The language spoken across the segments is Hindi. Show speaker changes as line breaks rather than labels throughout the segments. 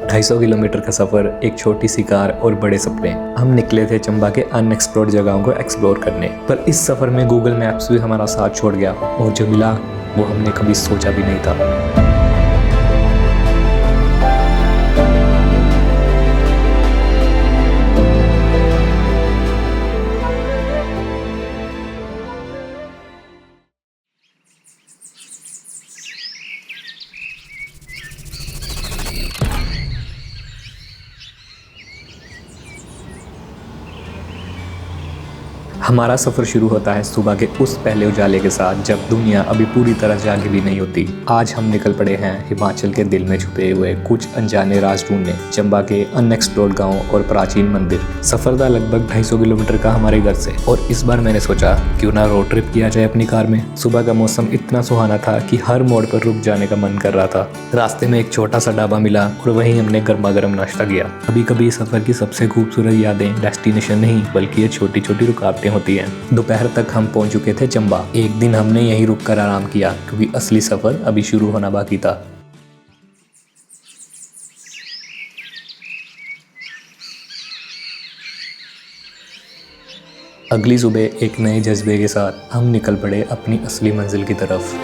250 किलोमीटर का सफ़र, एक छोटी सी कार और बड़े सपने। हम निकले थे चंबा के अनएक्सप्लोर्ड जगहों को एक्सप्लोर करने, पर इस सफ़र में गूगल मैप्स भी हमारा साथ छोड़ गया और जो मिला वो हमने कभी सोचा भी नहीं था। हमारा सफ़र शुरू होता है सुबह के उस पहले उजाले के साथ, जब दुनिया अभी पूरी तरह जागी भी नहीं होती। आज हम निकल पड़े हैं हिमाचल के दिल में छुपे हुए कुछ अनजाने राज ढूंढने, चंबा के अनएक्सप्लोर्ड गांव और प्राचीन मंदिर। सफ़र था लगभग 250 किलोमीटर का हमारे घर से, और इस बार मैंने सोचा क्यों ना रोड ट्रिप किया जाए अपनी कार में। सुबह का मौसम इतना सुहाना था कि हर मोड़ पर रुक जाने का मन कर रहा था। रास्ते में एक छोटा सा ढाबा मिला और वहीं हमने गर्मा गर्म नाश्ता किया। कभी कभी सफ़र की सबसे खूबसूरत यादें डेस्टिनेशन नहीं बल्कि ये छोटी छोटी रुकावटें होती हैं। दोपहर तक हम पहुंच चुके थे चंबा। एक दिन हमने यहीं रुककर आराम किया क्योंकि असली सफर अभी शुरू होना बाकी था। अगली सुबह एक नए जज्बे के साथ हम निकल पड़े अपनी असली मंजिल की तरफ।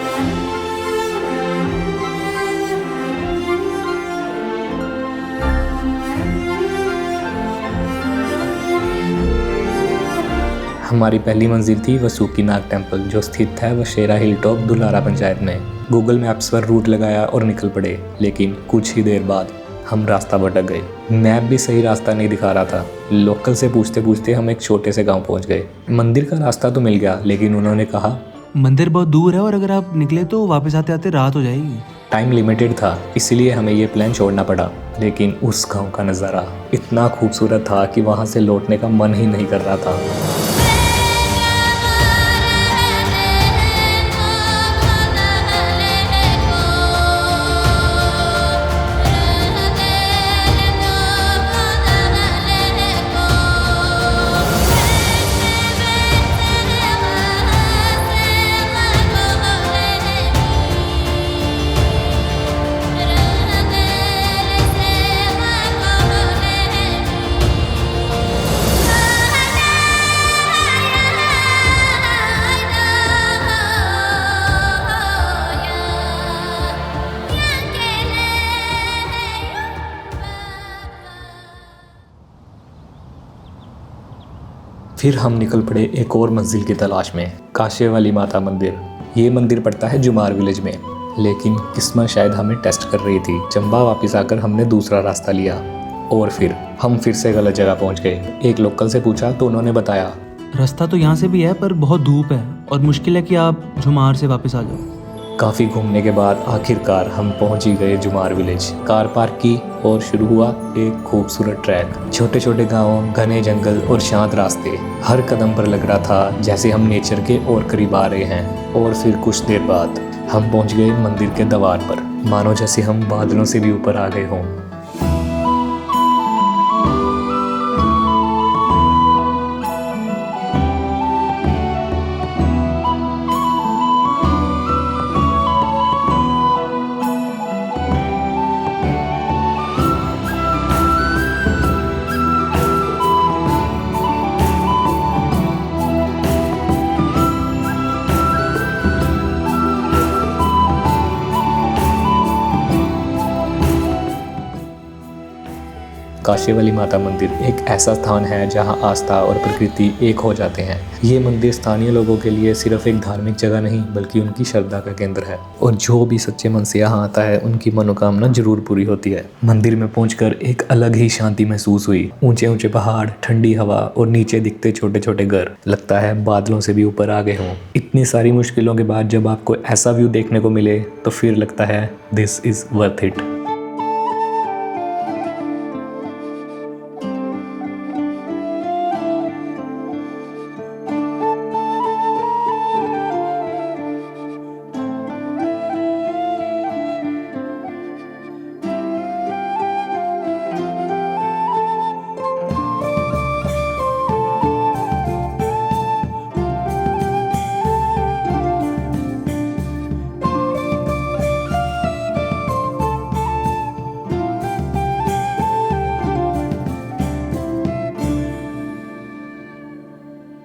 हमारी पहली मंजिल थी वसुकीनाग टेम्पल, जो स्थित है वशेरा हिल टॉप, दुलारा पंचायत में। गूगल मैप्स पर रूट लगाया और निकल पड़े, लेकिन कुछ ही देर बाद हम रास्ता भटक गए। मैप भी सही रास्ता नहीं दिखा रहा था। लोकल से पूछते पूछते हम एक छोटे से गांव पहुंच गए। मंदिर का रास्ता तो मिल गया, लेकिन उन्होंने कहा
मंदिर बहुत दूर है और अगर आप निकले तो वापस आते आते रात हो जाएगी।
टाइम लिमिटेड था, इसलिए हमें ये प्लान छोड़ना पड़ा। लेकिन उस गांव का नज़ारा इतना खूबसूरत था कि वहाँ से लौटने का मन ही नहीं कर रहा था। फिर हम निकल पड़े एक और मंजिल की तलाश में, काशे वाली माता मंदिर। ये मंदिर पड़ता है जुमार विलेज में, लेकिन किस्मत शायद हमें टेस्ट कर रही थी। चंबा वापस आकर हमने दूसरा रास्ता लिया और फिर हम फिर से गलत जगह पहुंच गए। एक लोकल से पूछा तो उन्होंने बताया
रास्ता तो यहाँ से भी है पर बहुत धूप है और मुश्किल है कि आप झुमार से वापस आ जाओ।
काफ़ी घूमने के बाद आखिरकार हम पहुंच ही गए जुमार विलेज। कार पार्क की और शुरू हुआ एक खूबसूरत ट्रैक। छोटे छोटे गांव, घने जंगल और शांत रास्ते। हर कदम पर लग रहा था जैसे हम नेचर के और करीब आ रहे हैं। और फिर कुछ देर बाद हम पहुंच गए मंदिर के द्वार पर, मानो जैसे हम बादलों से भी ऊपर आ गए हों। काशी वाली माता मंदिर एक ऐसा स्थान है जहां आस्था और प्रकृति एक हो जाते हैं। ये मंदिर स्थानीय लोगों के लिए सिर्फ एक धार्मिक जगह नहीं बल्कि उनकी श्रद्धा का केंद्र है, और जो भी सच्चे मन से यहाँ आता है उनकी मनोकामना जरूर पूरी होती है। मंदिर में पहुंचकर एक अलग ही शांति महसूस हुई। ऊंचे ऊंचे पहाड़, ठंडी हवा और नीचे दिखते छोटे छोटे घर, लगता है बादलों से भी ऊपर आ गए हों। इतनी सारी मुश्किलों के बाद जब आपको ऐसा व्यू देखने को मिले तो फिर लगता है दिस इज वर्थ इट।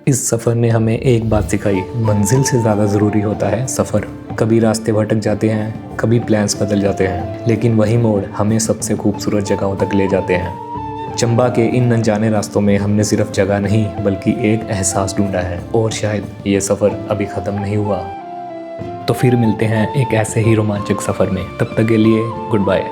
इस सफ़र ने हमें एक बात सिखाई, मंजिल से ज़्यादा ज़रूरी होता है सफ़र। कभी रास्ते भटक जाते हैं, कभी प्लान्स बदल जाते हैं, लेकिन वही मोड़ हमें सबसे खूबसूरत जगहों तक ले जाते हैं। चंबा के इन अनजाने रास्तों में हमने सिर्फ जगह नहीं बल्कि एक एहसास ढूंढा है, और शायद ये सफ़र अभी ख़त्म नहीं हुआ। तो फिर मिलते हैं एक ऐसे ही रोमांचक सफ़र में। तब तक के लिए गुड बाय।